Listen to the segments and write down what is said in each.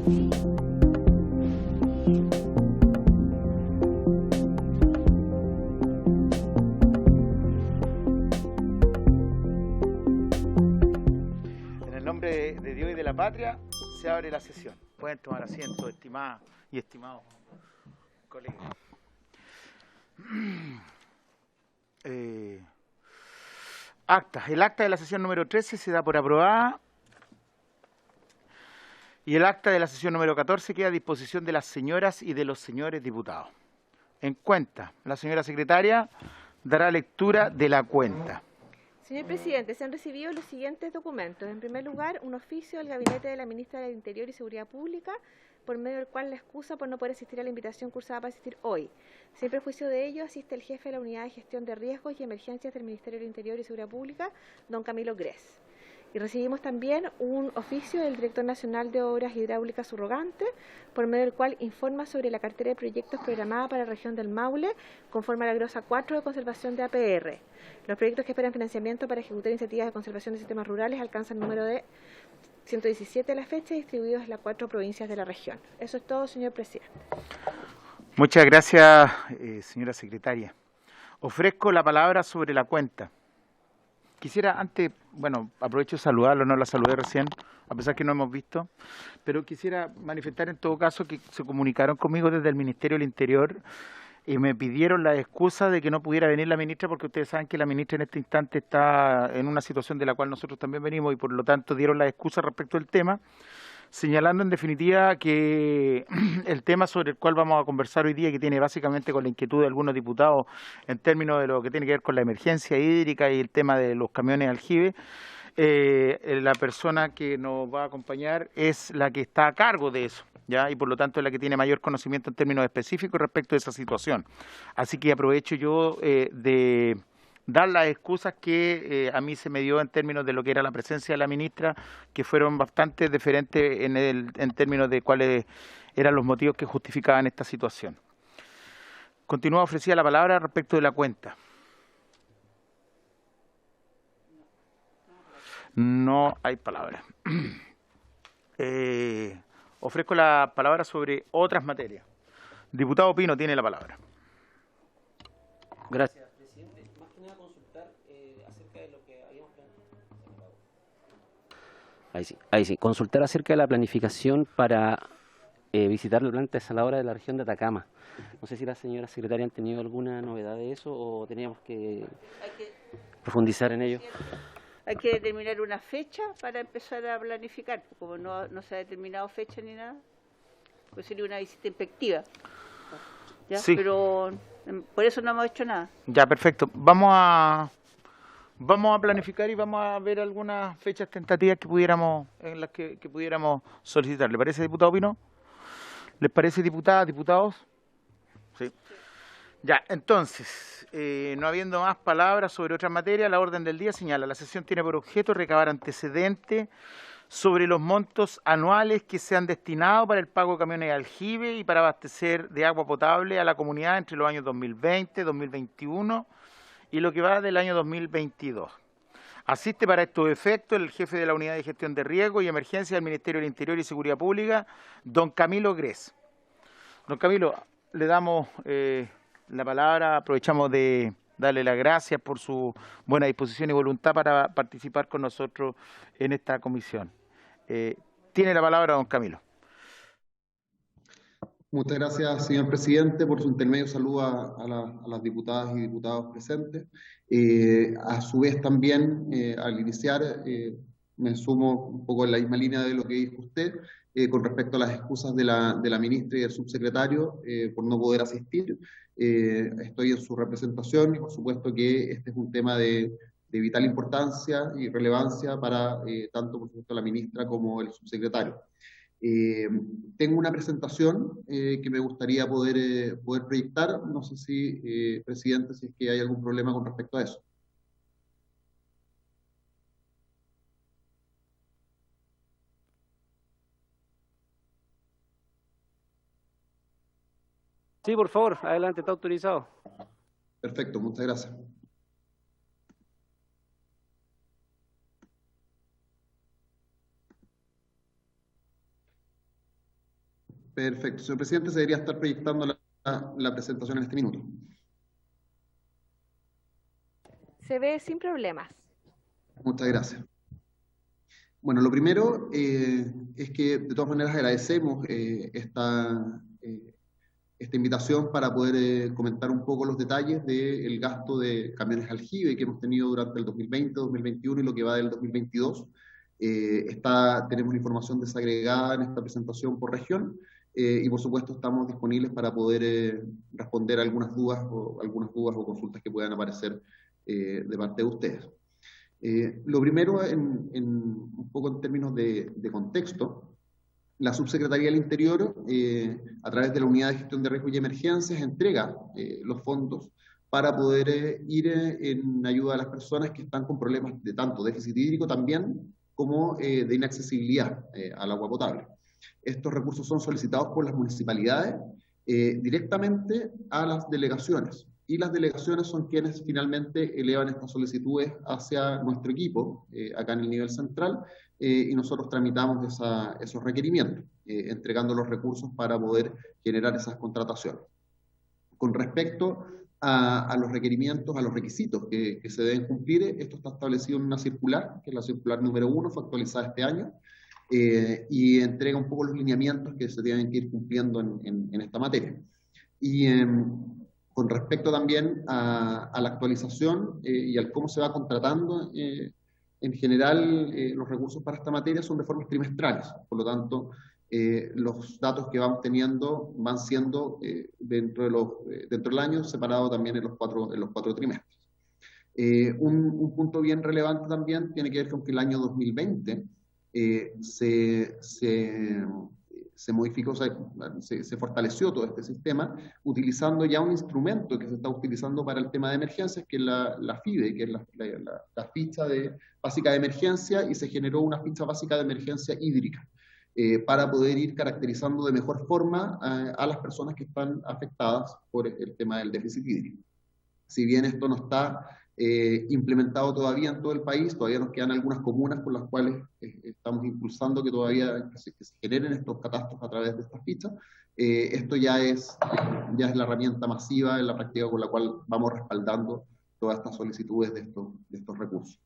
En el nombre de Dios y de la patria, se abre la sesión. Pueden tomar asiento, estimadas y estimados colegas. Actas. El acta de la sesión número 13 se da por aprobada y el acta de la sesión número 14 queda a disposición de las señoras y de los señores diputados. En cuenta, la señora secretaria dará lectura de la cuenta. Señor presidente, se han recibido los siguientes documentos. En primer lugar, un oficio del gabinete de la ministra del Interior y Seguridad Pública, por medio del cual la excusa por no poder asistir a la invitación cursada para asistir hoy. Sin perjuicio de ello, asiste el jefe de la Unidad de Gestión de Riesgos y Emergencias del Ministerio del Interior y Seguridad Pública, don Camilo Gress. Y recibimos también un oficio del Director Nacional de Obras Hidráulicas Subrogante, por medio del cual informa sobre la cartera de proyectos programada para la región del Maule, conforme a la glosa 4 de conservación de APR. Los proyectos que esperan financiamiento para ejecutar iniciativas de conservación de sistemas rurales alcanzan el número de 117 a la fecha, distribuidos en las 4 provincias de la región. Eso es todo, señor presidente. Muchas gracias, señora secretaria. Ofrezco la palabra sobre la cuenta. Quisiera antes, aprovecho de saludarlo, no la saludé recién, a pesar que no hemos visto, pero quisiera manifestar en todo caso que se comunicaron conmigo desde el Ministerio del Interior y me pidieron la excusa de que no pudiera venir la ministra, porque ustedes saben que la ministra en este instante está en una situación de la cual nosotros también venimos y por lo tanto dieron la excusa respecto al tema, señalando en definitiva que el tema sobre el cual vamos a conversar hoy día, que tiene básicamente con la inquietud de algunos diputados en términos de lo que tiene que ver con la emergencia hídrica y el tema de los camiones aljibe, la persona que nos va a acompañar es la que está a cargo de eso, ¿ya? Y por lo tanto es la que tiene mayor conocimiento en términos específicos respecto de esa situación. Así que aprovecho yo de dar las excusas que a mí se me dio en términos de lo que era la presencia de la ministra, que fueron bastante diferentes en términos de cuáles eran los motivos que justificaban esta situación. Continúa ofrecida la palabra respecto de la cuenta. No hay palabra. Ofrezco la palabra sobre otras materias. Diputado Pino tiene la palabra. Gracias, presidente. Más que nada consultar acerca de lo que habíamos planteado. Ahí sí. Consultar acerca de la planificación para visitar la planta desaladora de la región de Atacama. No sé si la señora secretaria han tenido alguna novedad de eso o teníamos que profundizar en ello. Hay que determinar una fecha para empezar a planificar, como no se ha determinado fecha ni nada, pues sería una visita inspectiva. ¿Ya? Sí. Pero por eso no hemos hecho nada. Ya, perfecto. Vamos a planificar y vamos a ver algunas fechas tentativas que pudiéramos, en las que pudiéramos solicitar. ¿Le parece, diputado Pino? ¿Les parece, diputadas, diputados? Sí. Ya, entonces, no habiendo más palabras sobre otras materias, la orden del día señala: la sesión tiene por objeto recabar antecedentes sobre los montos anuales que se han destinado para el pago de camiones de aljibe y para abastecer de agua potable a la comunidad entre los años 2020, 2021 y lo que va del año 2022. Asiste para estos efectos el jefe de la Unidad de Gestión de Riesgo y Emergencia del Ministerio del Interior y Seguridad Pública, don Camilo Gress. Don Camilo, le damos la palabra, aprovechamos de darle las gracias por su buena disposición y voluntad para participar con nosotros en esta comisión. Tiene la palabra don Camilo. Muchas gracias, señor presidente. Por su intermedio saludo a las diputadas y diputados presentes. A su vez también, al iniciar, me sumo un poco en la misma línea de lo que dijo usted, con respecto a las excusas de la ministra y del subsecretario por no poder asistir. Estoy en su representación y por supuesto que este es un tema de vital importancia y relevancia para tanto, por supuesto, la ministra como el subsecretario. Tengo una presentación que me gustaría poder proyectar. No sé si, presidente, si es que hay algún problema con respecto a eso. Sí, por favor, adelante, está autorizado. Perfecto, muchas gracias. Perfecto. Señor presidente, se debería estar proyectando la presentación en este minuto. Se ve sin problemas. Muchas gracias. Bueno, lo primero es que de todas maneras agradecemos esta invitación para poder comentar un poco los detalles del gasto de camiones aljibe que hemos tenido durante el 2020, 2021 y lo que va del 2022. Tenemos información desagregada en esta presentación por región y por supuesto estamos disponibles para poder responder algunas dudas o consultas que puedan aparecer de parte de ustedes. Lo primero, un poco en términos de contexto, la Subsecretaría del Interior, a través de la Unidad de Gestión de Riesgos y Emergencias, entrega los fondos para poder ir en ayuda a las personas que están con problemas de tanto déficit hídrico también como de inaccesibilidad al agua potable. Estos recursos son solicitados por las municipalidades directamente a las delegaciones. Y las delegaciones son quienes finalmente elevan estas solicitudes hacia nuestro equipo, acá en el nivel central, y nosotros tramitamos esos requerimientos, entregando los recursos para poder generar esas contrataciones. Con respecto a los requerimientos, a los requisitos que se deben cumplir, esto está establecido en una circular, que es la circular número 1, fue actualizada este año, y entrega un poco los lineamientos que se tienen que ir cumpliendo en esta materia. Y con respecto también a la actualización y al cómo se va contratando, en general los recursos para esta materia son de formas trimestrales, por lo tanto los datos que vamos teniendo van siendo dentro del año separado también en los cuatro trimestres. Un punto bien relevante también tiene que ver con que el año 2020 se modificó, o sea, se fortaleció todo este sistema, utilizando ya un instrumento que se está utilizando para el tema de emergencias, que es la FIDE, que es la ficha básica de emergencia, y se generó una ficha básica de emergencia hídrica, para poder ir caracterizando de mejor forma a las personas que están afectadas por el tema del déficit hídrico. Si bien esto no está implementado todavía en todo el país, todavía nos quedan algunas comunas por las cuales estamos impulsando que se generen estos catastros a través de estas fichas. Esto ya es la herramienta masiva en la práctica con la cual vamos respaldando todas estas solicitudes de estos recursos.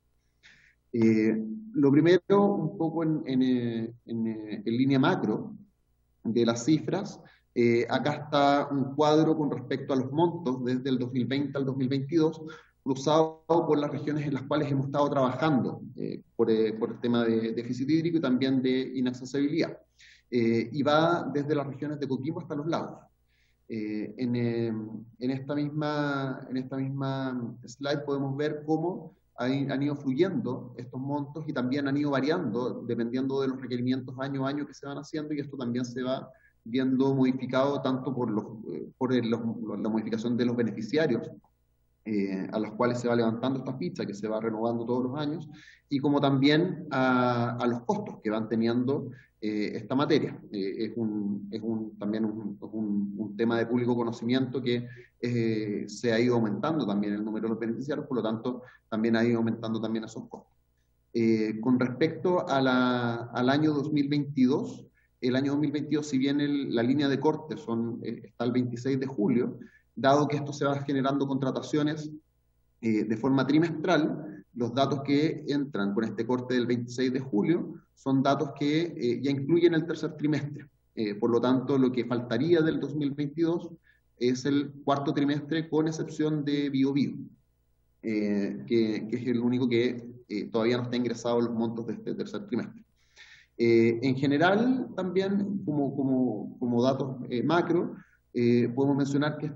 Lo primero, un poco en línea macro de las cifras, acá está un cuadro con respecto a los montos desde el 2020 al 2022, cruzado por las regiones en las cuales hemos estado trabajando por el tema de déficit hídrico y también de inaccesibilidad. Y va desde las regiones de Coquimbo hasta los lagos. En esta misma slide podemos ver cómo han ido fluyendo estos montos y también han ido variando dependiendo de los requerimientos año a año que se van haciendo, y esto también se va viendo modificado tanto por la modificación de los beneficiarios a los cuales se va levantando esta ficha, que se va renovando todos los años, y como también a los costos que van teniendo esta materia. También un tema de público conocimiento que se ha ido aumentando también el número de los beneficiarios, por lo tanto también ha ido aumentando también esos costos. Con respecto al año 2022, el año 2022, si bien la línea de corte está el 26 de julio, dado que esto se va generando contrataciones de forma trimestral, los datos que entran con este corte del 26 de julio son datos que ya incluyen el tercer trimestre. Por lo tanto, lo que faltaría del 2022 es el cuarto trimestre, con excepción de Biobío, que es el único que todavía no está ingresado en los montos de este tercer trimestre. En general, también como datos macro, podemos mencionar que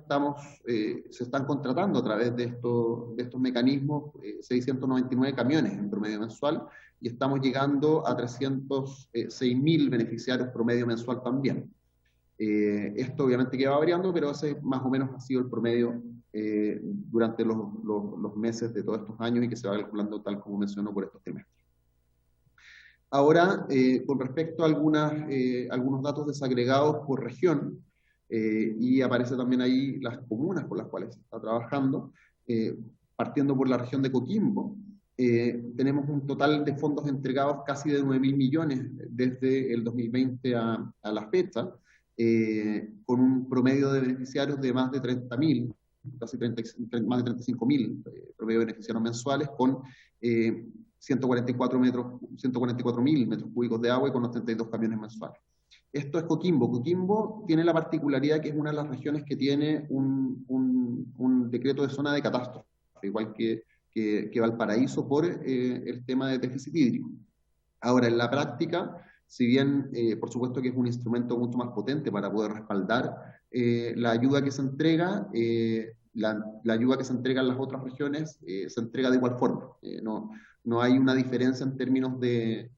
se están contratando a través de estos mecanismos 699 camiones en promedio mensual, y estamos llegando a 306.000 beneficiarios promedio mensual también. Esto obviamente que va variando, pero ese más o menos ha sido el promedio durante los meses de todos estos años, y que se va calculando tal como mencionó por estos trimestres. Ahora, con respecto a algunos datos desagregados por región, y aparece también ahí las comunas por las cuales se está trabajando, partiendo por la región de Coquimbo, tenemos un total de fondos entregados casi de 9.000 millones desde el 2020 a la fecha, con un promedio de beneficiarios de más de 30.000, casi más de 35.000 promedio de beneficiarios mensuales, con 144.000 metros cúbicos de agua y con 82 camiones mensuales. Esto es Coquimbo. Coquimbo tiene la particularidad que es una de las regiones que tiene un decreto de zona de catástrofe, igual que Valparaíso, por el tema de déficit hídrico. Ahora, en la práctica, si bien por supuesto que es un instrumento mucho más potente para poder respaldar la ayuda que se entrega, la ayuda que se entrega en las otras regiones se entrega de igual forma. No hay una diferencia en términos de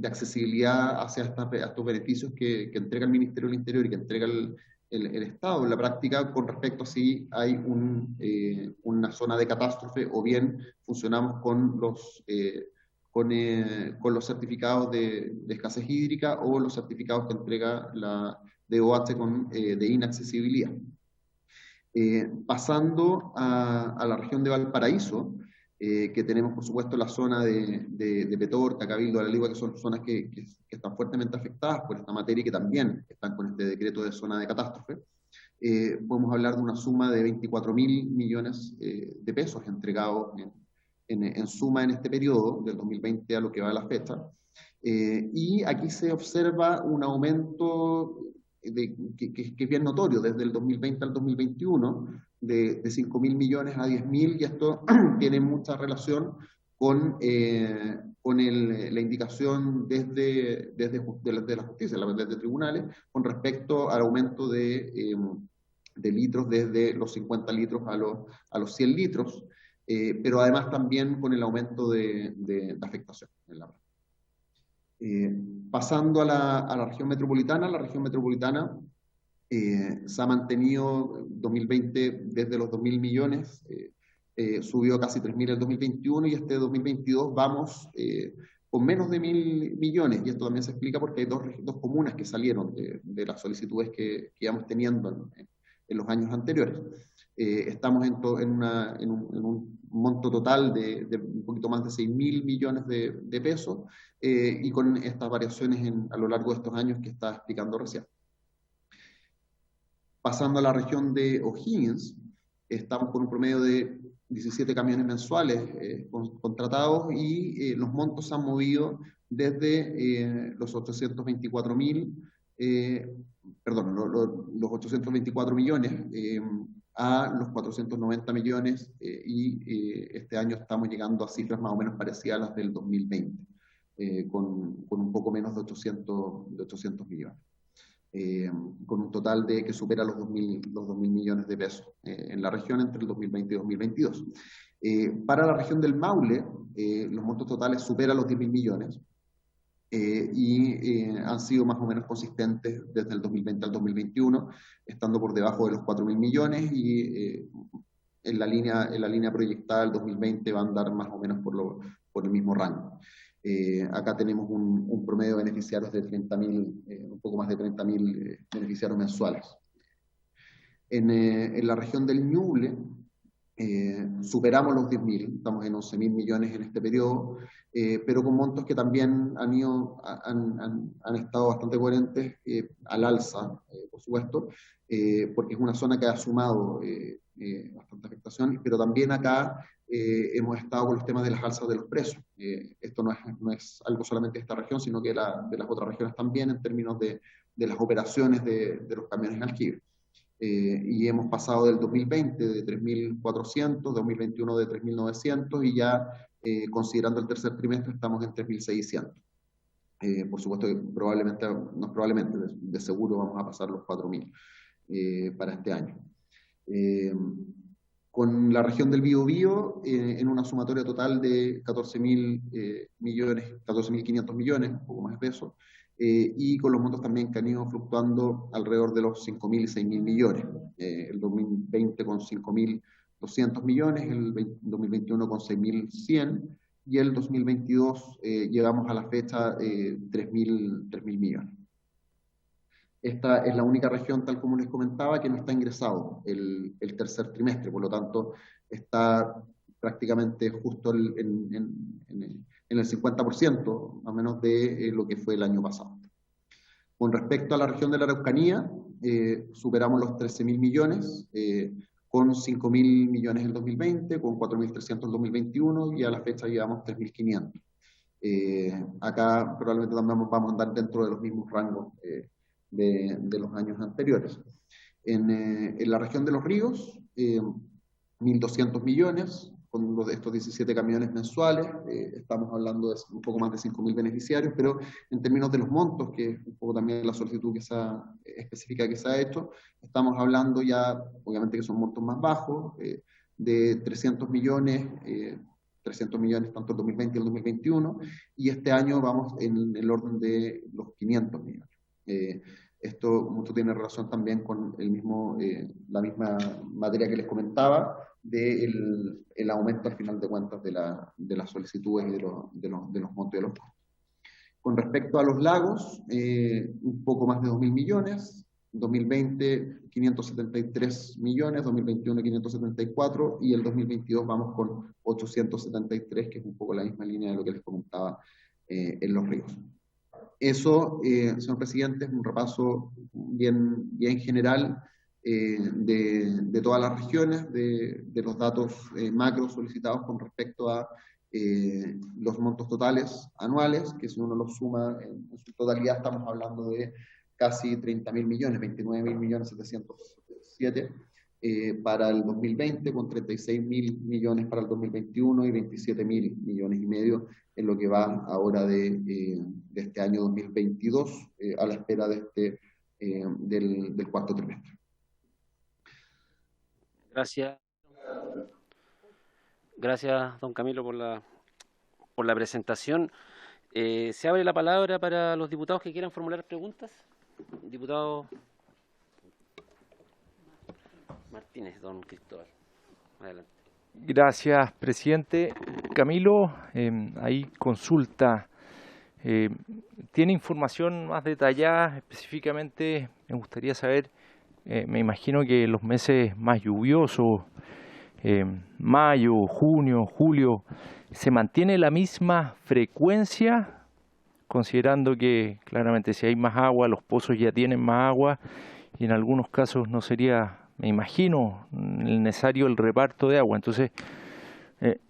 accesibilidad hacia estos beneficios que entrega el Ministerio del Interior y que entrega el Estado. En la práctica, con respecto a si hay una zona de catástrofe o bien funcionamos con los certificados de escasez hídrica o los certificados que entrega la DOH de inaccesibilidad. Pasando a la región de Valparaíso, que tenemos por supuesto la zona de Petorca, Cabildo, La Ligua, que son zonas que están fuertemente afectadas por esta materia y que también están con este decreto de zona de catástrofe. Podemos hablar de una suma de 24.000 millones de pesos entregados en suma en este periodo, del 2020 a lo que va a la fecha. Y aquí se observa un aumento que es bien notorio, desde el 2020 al 2021, de 5.000 millones a 10.000, y esto tiene mucha relación con la indicación desde la justicia, desde tribunales, con respecto al aumento de litros desde los 50 litros a los 100 litros, pero además también con el aumento de afectación en la práctica. Pasando a la región metropolitana, se ha mantenido 2020 desde los 2.000 millones, subió casi 3.000 el 2021 y este 2022 vamos con menos de 1.000 millones, y esto también se explica porque hay dos comunas que salieron de las solicitudes que íbamos teniendo en los años anteriores. Estamos en un monto total de un poquito más de 6.000 millones de pesos, y con estas variaciones a lo largo de estos años que está explicando recién. Pasando a la región de O'Higgins, estamos con un promedio de 17 camiones mensuales contratados, y los montos se han movido desde los 824 millones a los 490 millones, y este año estamos llegando a cifras más o menos parecidas a las del 2020, con un poco menos de 800 millones. Con un total que supera los 2.000 millones de pesos en la región entre el 2020 y 2022. Para la región del Maule, los montos totales superan los 10.000 millones, y han sido más o menos consistentes desde el 2020 al 2021, estando por debajo de los 4.000 millones, y en la línea proyectada del 2020 va a andar más o menos por el mismo rango. Acá tenemos un promedio de beneficiarios de 30.000, un poco más de 30.000 beneficiarios mensuales. En la región del Ñuble superamos los 10.000, estamos en 11.000 millones en este periodo, pero con montos que también han estado bastante coherentes al alza, por supuesto, porque es una zona que ha sumado bastante afectación, pero también acá hemos estado con los temas de las alzas de los precios. Esto no es algo solamente de esta región, sino que de las otras regiones también, en términos de las operaciones de los camiones en aljibe. Y hemos pasado del 2020 de 3.400, 2021 de 3.900, y ya considerando el tercer trimestre estamos en 3.600. Por supuesto que de seguro vamos a pasar los 4.000 para este año. Con la región del Biobío, en una sumatoria total de 14.000 millones, 14.500 millones, un poco más de pesos, y con los montos también que han ido fluctuando alrededor de los 5.000 y 6.000 millones. El 2020 con 5.200 millones, el 2021 con 6.100, y el 2022 llegamos a la fecha 3.000 millones. Esta es la única región, tal como les comentaba, que no está ingresado el tercer trimestre, por lo tanto está prácticamente justo en el 50%, más o menos, de lo que fue el año pasado. Con respecto a la región de la Araucanía, superamos los 13.000 millones, con 5.000 millones en 2020, con 4.300 en 2021 y a la fecha llevamos 3.500. Acá probablemente también vamos a andar dentro de los mismos rangos de los años anteriores. En la región de los ríos, 1.200 millones, con estos 17 camiones mensuales, estamos hablando de un poco más de 5.000 beneficiarios, pero en términos de los montos, que es un poco también la solicitud que específica que se ha hecho, estamos hablando ya, obviamente que son montos más bajos, de 300 millones, 300 millones tanto el 2020 y el 2021, y este año vamos en el orden de los 500 millones. Esto mucho tiene relación también con la misma materia que les comentaba, del el aumento al final de cuentas de las solicitudes y de los montos de los costos. Con respecto a los lagos, un poco más de 2.000 millones, 2020 573 millones, 2021 574 y el 2022 vamos con 873, que es un poco la misma línea de lo que les comentaba en los ríos. Eso, señor presidente, es un repaso bien general de todas las regiones, de los datos macro solicitados con respecto a los montos totales anuales, que si uno los suma en su totalidad estamos hablando de casi 30.000 millones, 29.707 para el 2020, con 36.000 millones para el 2021 y 27.000 millones y medio en lo que va ahora de este año 2022, a la espera del cuarto trimestre. Gracias. Gracias, don Camilo, por la presentación. Se abre la palabra para los diputados que quieran formular preguntas. Diputado Martínez, don Cristóbal. Adelante. Gracias, presidente. Camilo, ahí consulta. ¿Tiene información más detallada? Específicamente, me gustaría saber, me imagino que los meses más lluviosos, mayo, junio, julio, ¿se mantiene la misma frecuencia? Considerando que claramente si hay más agua, los pozos ya tienen más agua y en algunos casos no sería, me imagino, necesario el reparto de agua. Entonces,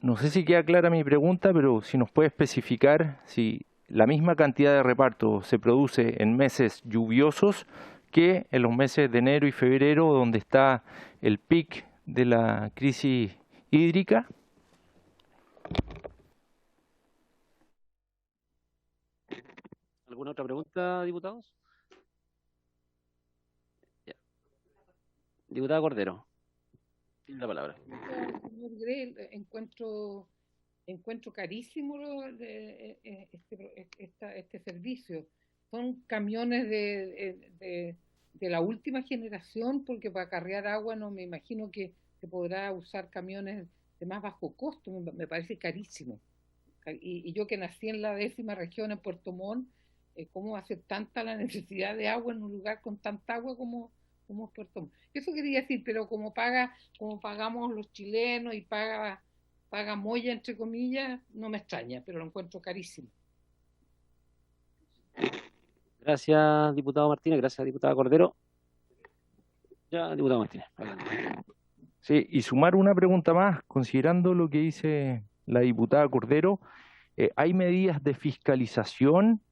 no sé si queda clara mi pregunta, pero si nos puede especificar si la misma cantidad de reparto se produce en meses lluviosos que en los meses de enero y febrero, donde está el pic de la crisis hídrica. ¿Alguna otra pregunta, diputados? Ya. Diputada Cordero, tiene la palabra. Señor Grey, encuentro carísimo este servicio. Son camiones de la última generación, porque para carrear agua no me imagino que se podrá usar camiones de más bajo costo. Me parece carísimo. Y yo que nací en la 10ª región, en Puerto Montt, ¿cómo va a ser tanta la necesidad de agua en un lugar con tanta agua como Puerto Montt? Eso quería decir, pero como pagamos los chilenos y paga Moya, entre comillas, no me extraña, pero lo encuentro carísimo. Gracias, diputado Martínez. Gracias, diputada Cordero. Ya, diputado Martínez. Sí, y sumar una pregunta más, considerando lo que dice la diputada Cordero, ¿hay medidas de fiscalización?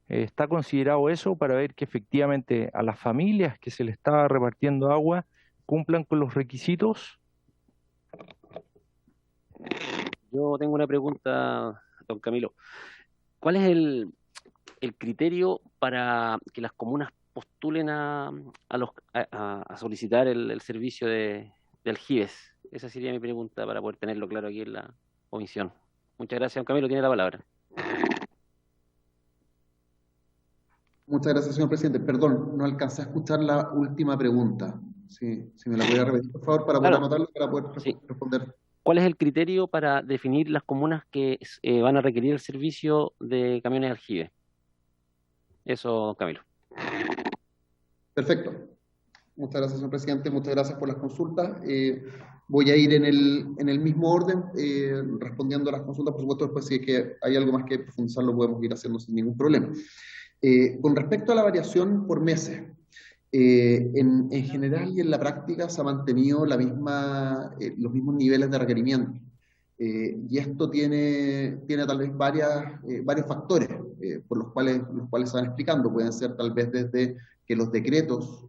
¿Está considerado eso para ver que efectivamente a las familias que se les está repartiendo agua cumplan con los requisitos? Yo tengo una pregunta, don Camilo. ¿Cuál es el criterio para que las comunas postulen a solicitar el servicio de aljibes? Esa sería mi pregunta para poder tenerlo claro aquí en la comisión. Muchas gracias, don Camilo. Tiene la palabra. Muchas gracias, señor presidente. Perdón, no alcancé a escuchar la última pregunta. Sí, si me la podría repetir, por favor, para poder anotarlo, para poder responder. ¿Cuál es el criterio para definir las comunas que van a requerir el servicio de camiones de aljibe? Eso, don Camilo. Perfecto. Muchas gracias, señor presidente. Muchas gracias por las consultas. Voy a ir en el mismo orden, respondiendo a las consultas. Por supuesto, después si es que hay algo más que profundizar, lo podemos ir haciendo sin ningún problema. Con respecto a la variación por meses, en general y en la práctica se ha mantenido los mismos niveles de requerimiento. Y esto tiene tal vez varios factores por los cuales se van explicando. Pueden ser tal vez desde que los decretos,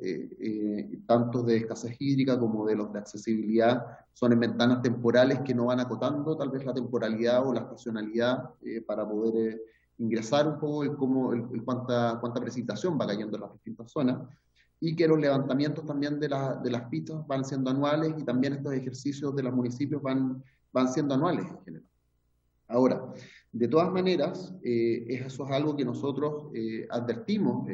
tanto de escasez hídrica como de los de accesibilidad, son en ventanas temporales que no van acotando tal vez la temporalidad o la estacionalidad para poder ingresar un poco cuánta precipitación va cayendo en las distintas zonas, y que los levantamientos también de las fichas van siendo anuales, y también estos ejercicios de los municipios van siendo anuales en general. Ahora, de todas maneras, eso es algo que nosotros advertimos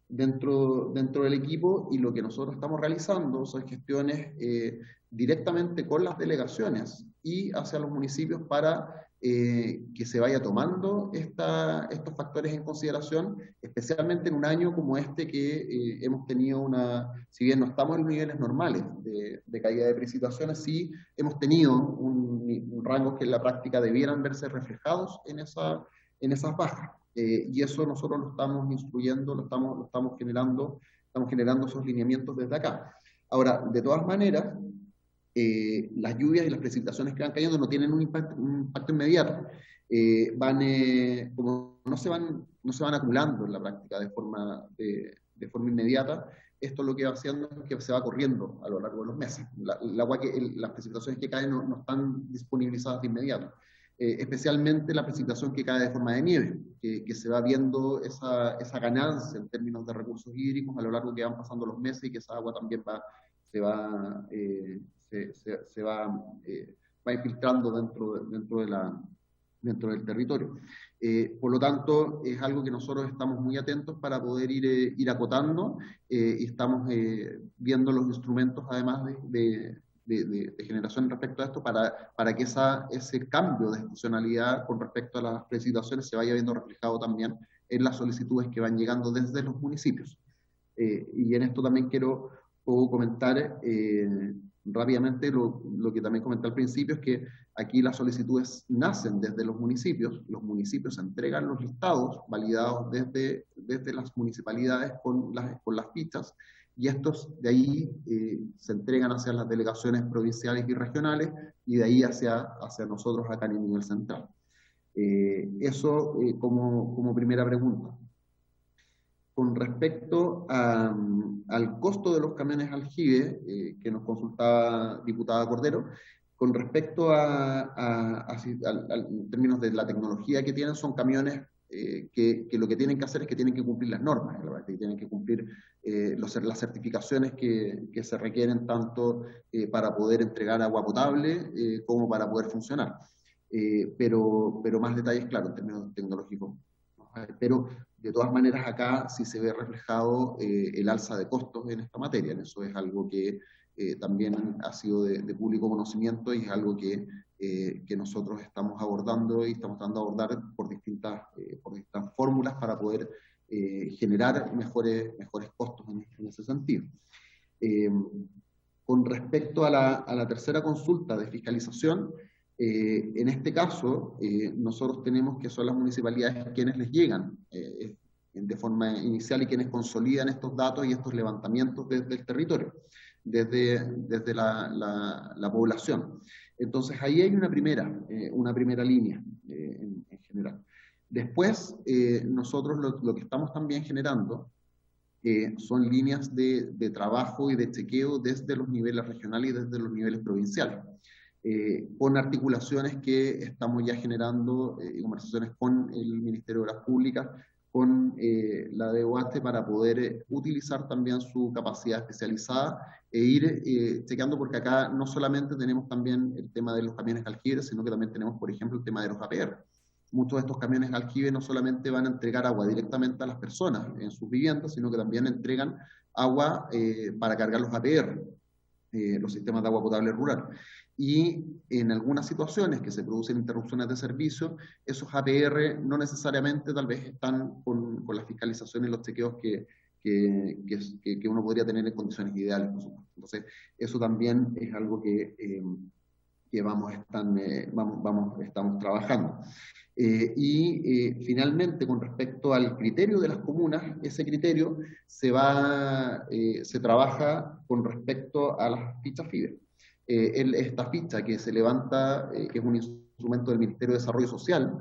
dentro del equipo, y lo que nosotros estamos realizando son gestiones directamente con las delegaciones y hacia los municipios para que se vaya tomando estos factores en consideración, especialmente en un año como este que hemos tenido si bien no estamos en niveles normales de caída de precipitaciones, sí hemos tenido un rango que en la práctica debieran verse reflejados en esas bajas. Y eso nosotros lo estamos instruyendo, lo estamos generando esos lineamientos desde acá. Ahora, de todas maneras, las lluvias y las precipitaciones que van cayendo no tienen un impacto inmediato. Como no se van acumulando en la práctica de forma inmediata, esto lo que va haciendo es que se va corriendo a lo largo de los meses. Las precipitaciones que caen no están disponibilizadas de inmediato. Especialmente la precipitación que cae de forma de nieve, que se va viendo esa ganancia en términos de recursos hídricos a lo largo que van pasando los meses, y que esa agua también se va infiltrando dentro del territorio. Por lo tanto, es algo que nosotros estamos muy atentos para poder ir acotando, y estamos viendo los instrumentos, además de generación respecto a esto, para que ese cambio de estacionalidad con respecto a las precipitaciones se vaya viendo reflejado también en las solicitudes que van llegando desde los municipios. Y en esto también puedo comentar rápidamente lo que también comenté al principio, es que aquí las solicitudes nacen desde los municipios entregan los listados validados desde las municipalidades con las fichas, y estos de ahí se entregan hacia las delegaciones provinciales y regionales, y de ahí hacia nosotros acá en el nivel central. Eso como primera pregunta. Con respecto al costo de los camiones aljibe, que nos consultaba diputada Cordero, con respecto en términos de la tecnología que tienen, son camiones que lo que tienen que hacer es que tienen que cumplir las normas, que tienen que cumplir las certificaciones que se requieren, tanto para poder entregar agua potable como para poder funcionar. Pero más detalles, claro, en términos tecnológicos. Pero de todas maneras acá sí se ve reflejado el alza de costos en esta materia. Eso es algo que también ha sido de público conocimiento, y es algo que nosotros estamos abordando y estamos tratando de abordar por distintas fórmulas para poder generar mejores costos en ese sentido. Con respecto a la tercera consulta de fiscalización, en este caso, nosotros tenemos que son las municipalidades quienes les llegan de forma inicial y quienes consolidan estos datos y estos levantamientos desde el territorio, desde la población. Entonces, ahí hay una primera línea en general. Después, nosotros lo que estamos también generando son líneas de trabajo y de chequeo desde los niveles regionales y desde los niveles provinciales. Con articulaciones que estamos ya generando, conversaciones con el Ministerio de Obras Públicas, con la DOASTE, para poder utilizar también su capacidad especializada e ir chequeando, porque acá no solamente tenemos también el tema de los camiones aljibe, sino que también tenemos, por ejemplo, el tema de los APR. Muchos de estos camiones aljibe no solamente van a entregar agua directamente a las personas en sus viviendas, sino que también entregan agua para cargar los APR, los sistemas de agua potable rural. Y en algunas situaciones que se producen interrupciones de servicio, esos APR no necesariamente tal vez están con la fiscalización y los chequeos que uno podría tener en condiciones ideales, por supuesto. Entonces, eso también es algo que estamos trabajando. Finalmente, con respecto al criterio de las comunas, ese criterio se trabaja con respecto a las fichas FIBE. Esta ficha que se levanta, que es un instrumento del Ministerio de Desarrollo Social,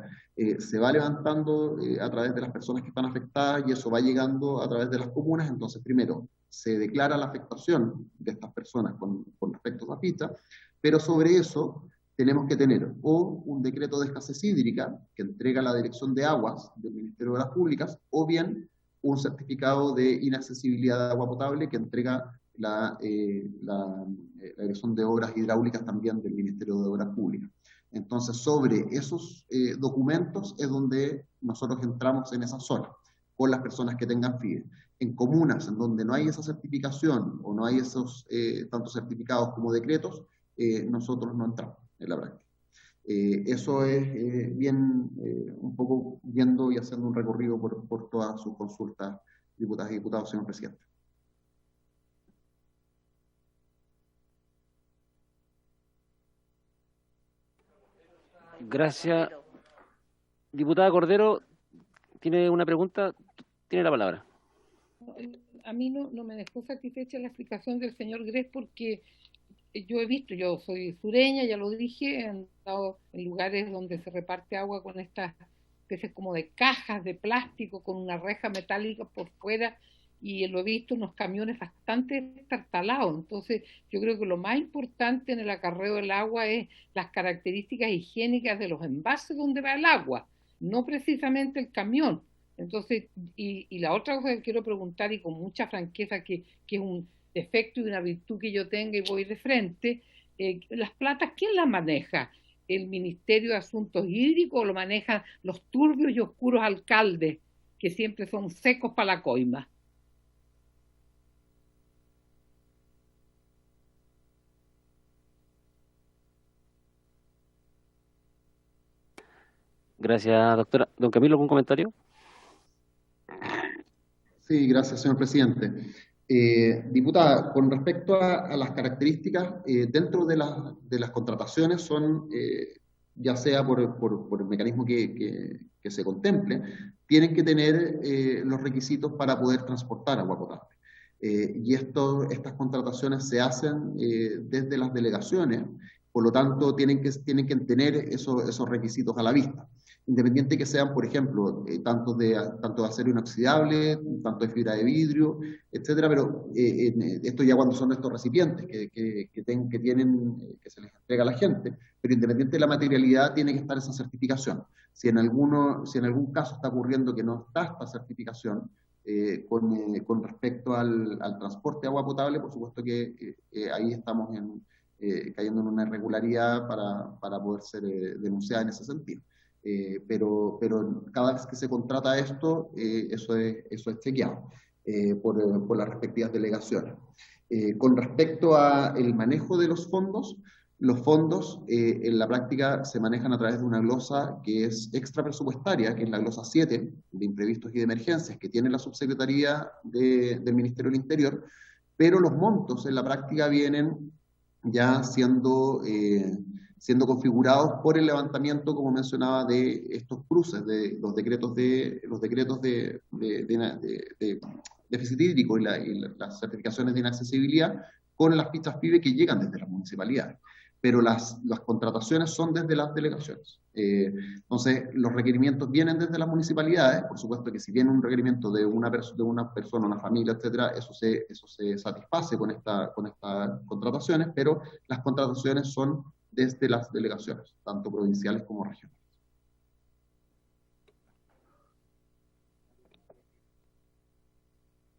se va levantando a través de las personas que están afectadas y eso va llegando a través de las comunas. Entonces, primero, se declara la afectación de estas personas con respecto a esa ficha, pero sobre eso tenemos que tener o un decreto de escasez hídrica que entrega la Dirección de Aguas del Ministerio de Obras Públicas, o bien un certificado de inaccesibilidad de agua potable que entrega la Dirección de Obras Hidráulicas también del Ministerio de Obras Públicas. Entonces, sobre esos documentos es donde nosotros entramos en esa zona, con las personas que tengan FIBE. En comunas en donde no hay esa certificación o no hay esos tanto certificados como decretos, nosotros no entramos en la práctica. Eso es un poco viendo y haciendo un recorrido por todas sus consultas, diputadas y diputados, señor presidente. Gracias. Diputada Cordero, ¿tiene una pregunta? Tiene la palabra. A mí no me dejó satisfecha la explicación del señor Gress, porque yo soy sureña, ya lo dije, he andado en lugares donde se reparte agua con estas especies como de cajas de plástico con una reja metálica por fuera, y lo he visto en unos camiones bastante estartalados. Entonces, yo creo que lo más importante en el acarreo del agua es las características higiénicas de los envases donde va el agua, no precisamente el camión. Entonces, y la otra cosa que quiero preguntar, y con mucha franqueza, que es un defecto y una virtud que yo tenga y voy de frente, las platas, ¿quién las maneja? ¿El Ministerio de Asuntos Hídricos o lo manejan los turbios y oscuros alcaldes, que siempre son secos para la coima? Gracias, doctora. Don Camilo, ¿algún comentario? Sí, gracias, señor presidente. Diputada, con respecto a las características, dentro de las contrataciones son, ya sea por el mecanismo que se contemple, tienen que tener los requisitos para poder transportar agua potable. Y estas contrataciones se hacen desde las delegaciones, por lo tanto tienen que tener esos requisitos a la vista, independiente que sean, por ejemplo, tanto de acero inoxidable, tanto de fibra de vidrio, etcétera, pero esto ya cuando son estos recipientes que se les entrega a la gente, pero independiente de la materialidad tiene que estar esa certificación. Si en algún caso está ocurriendo que no está esta certificación, con respecto al transporte de agua potable, por supuesto que ahí estamos cayendo en una irregularidad para poder ser denunciada en ese sentido. Pero cada vez que se contrata esto, eso es chequeado por las respectivas delegaciones. Con respecto al manejo de los fondos en la práctica se manejan a través de una glosa que es extra presupuestaria, que es la glosa 7 de imprevistos y de emergencias, que tiene la subsecretaría del Ministerio del Interior, pero los montos en la práctica vienen ya siendo configurados por el levantamiento, como mencionaba, de estos cruces, de los decretos de déficit hídrico y las certificaciones de inaccesibilidad con las fichas FIBE que llegan desde las municipalidades. Pero las contrataciones son desde las delegaciones. Entonces, los requerimientos vienen desde las municipalidades. Por supuesto que si viene un requerimiento de una persona, una familia, etcétera, eso se satisface con estas contrataciones, pero las contrataciones son desde las delegaciones, tanto provinciales como regionales.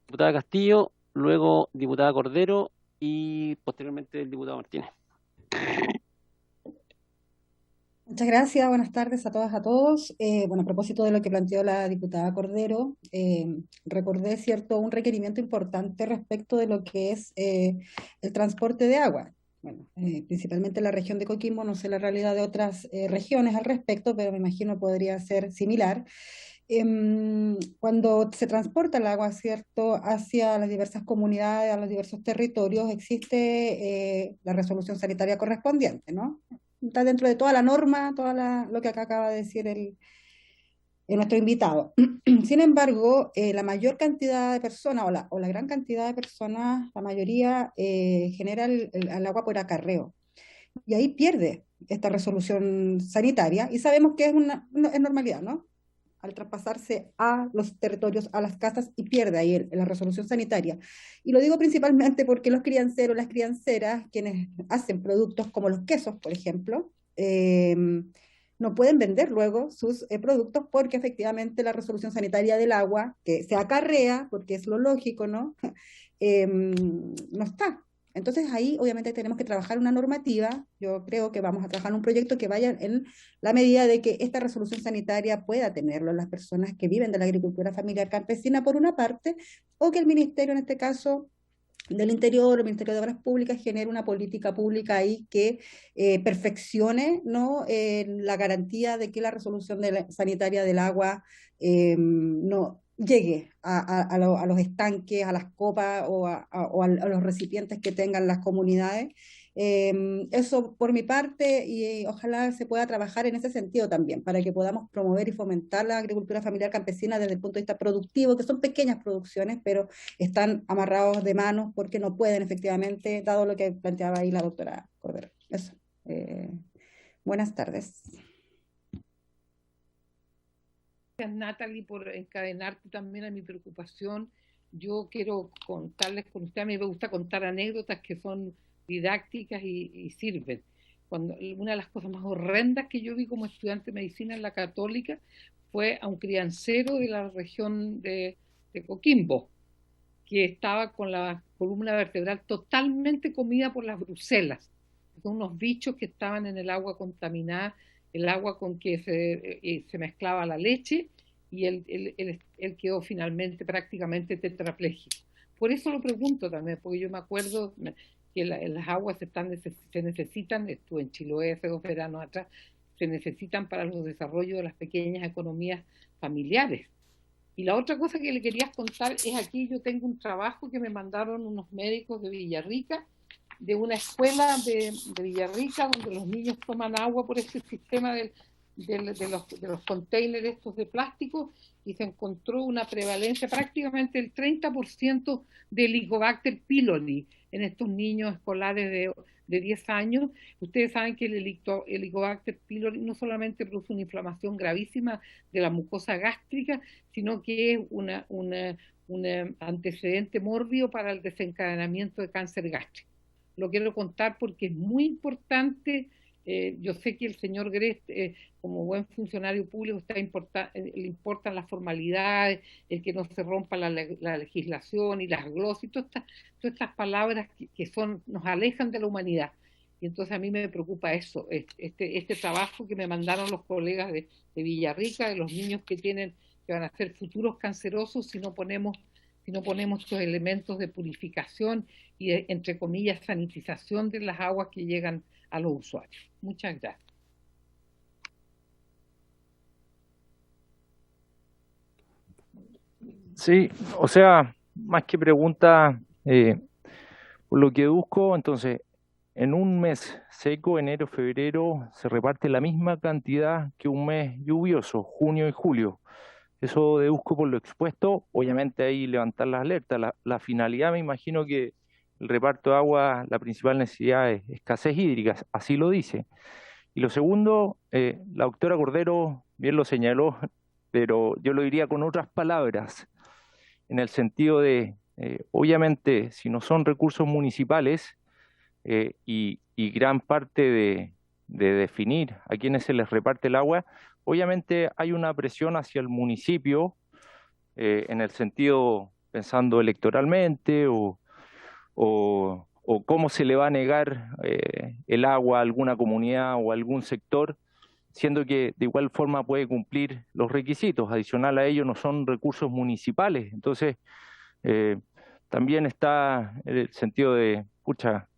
Diputada Castillo, luego diputada Cordero y posteriormente el diputado Martínez. Muchas gracias, buenas tardes a todas, a todos. Bueno, a propósito de lo que planteó la diputada Cordero, recordé, ¿cierto?, un requerimiento importante respecto de lo que es el transporte de agua. Bueno, principalmente en la región de Coquimbo, no sé la realidad de otras regiones al respecto, pero me imagino podría ser similar. Cuando se transporta el agua, ¿cierto?, hacia las diversas comunidades, a los diversos territorios, existe la resolución sanitaria correspondiente, ¿no? está dentro de toda la norma, lo que acá acaba de decir nuestro invitado. Sin embargo, la mayor cantidad de personas, o la gran cantidad de personas, la mayoría, genera el agua por acarreo. Y ahí pierde esta resolución sanitaria, y sabemos que es normalidad, ¿no? Al traspasarse a los territorios, a las casas, y pierde ahí la resolución sanitaria. Y lo digo principalmente porque los crianceros, las crianceras, quienes hacen productos como los quesos, por ejemplo, no pueden vender luego sus productos porque efectivamente la resolución sanitaria del agua, que se acarrea, porque es lo lógico, ¿no? No está. Entonces ahí obviamente tenemos que trabajar una normativa. Yo creo que vamos a trabajar un proyecto que vaya en la medida de que esta resolución sanitaria pueda tenerlo las personas que viven de la agricultura familiar campesina por una parte, o que el ministerio, en este caso del Interior, el Ministerio de Obras Públicas, genere una política pública ahí que perfeccione, ¿no? La garantía de que la resolución sanitaria del agua no llegue a los estanques, a las copas o a los recipientes que tengan las comunidades. Eso por mi parte, y ojalá se pueda trabajar en ese sentido también, para que podamos promover y fomentar la agricultura familiar campesina desde el punto de vista productivo, que son pequeñas producciones, pero están amarrados de manos porque no pueden efectivamente, dado lo que planteaba ahí la doctora Cordero. Eso. Buenas tardes. Gracias, Natalie, por encadenarte también a mi preocupación. Yo quiero contarles con usted, a mí me gusta contar anécdotas que son didácticas y sirven. Una de las cosas más horrendas que yo vi como estudiante de medicina en la Católica fue a un criancero de la región de Coquimbo, que estaba con la columna vertebral totalmente comida por las brucelas, con unos bichos que estaban en el agua contaminada, el agua con que se mezclaba la leche, y él quedó finalmente prácticamente tetrapléjico. Por eso lo pregunto también, porque yo me acuerdo que las aguas se necesitan, estuve en Chiloé hace 2 veranos atrás, se necesitan para los desarrollos de las pequeñas economías familiares. Y la otra cosa que le quería contar es, aquí yo tengo un trabajo que me mandaron unos médicos de Villarrica, de una escuela de Villarrica, donde los niños toman agua por ese sistema de los containers estos de plástico, y se encontró una prevalencia prácticamente del 30% de Helicobacter pylori en estos niños escolares de 10 años. Ustedes saben que el Helicobacter pylori no solamente produce una inflamación gravísima de la mucosa gástrica, sino que es un antecedente mórbido para el desencadenamiento de cáncer gástrico. Lo quiero contar porque es muy importante. Yo sé que el señor Grest, como buen funcionario público, le importan las formalidades, el que no se rompa la legislación y las glosas y todas estas palabras que nos alejan de la humanidad. Y entonces a mí me preocupa eso, este trabajo que me mandaron los colegas de Villarrica, de los niños que van a ser futuros cancerosos si no ponemos estos elementos de purificación y de, entre comillas, sanitización de las aguas que llegan a los usuarios. Muchas gracias. Sí, o sea, más que pregunta, por lo que deduzco, entonces, en un mes seco, enero, febrero, se reparte la misma cantidad que un mes lluvioso, junio y julio. Eso deduzco por lo expuesto. Obviamente ahí levantar las alertas. La finalidad, me imagino que el reparto de agua, la principal necesidad es escasez hídrica, así lo dice. Y lo segundo, la doctora Cordero bien lo señaló, pero yo lo diría con otras palabras, en el sentido de, obviamente, si no son recursos municipales, y gran parte de definir a quiénes se les reparte el agua, obviamente hay una presión hacia el municipio, en el sentido, pensando electoralmente, o cómo se le va a negar el agua a alguna comunidad o a algún sector, siendo que de igual forma puede cumplir los requisitos. Adicional a ello, no son recursos municipales. Entonces, también está el sentido de, pucha,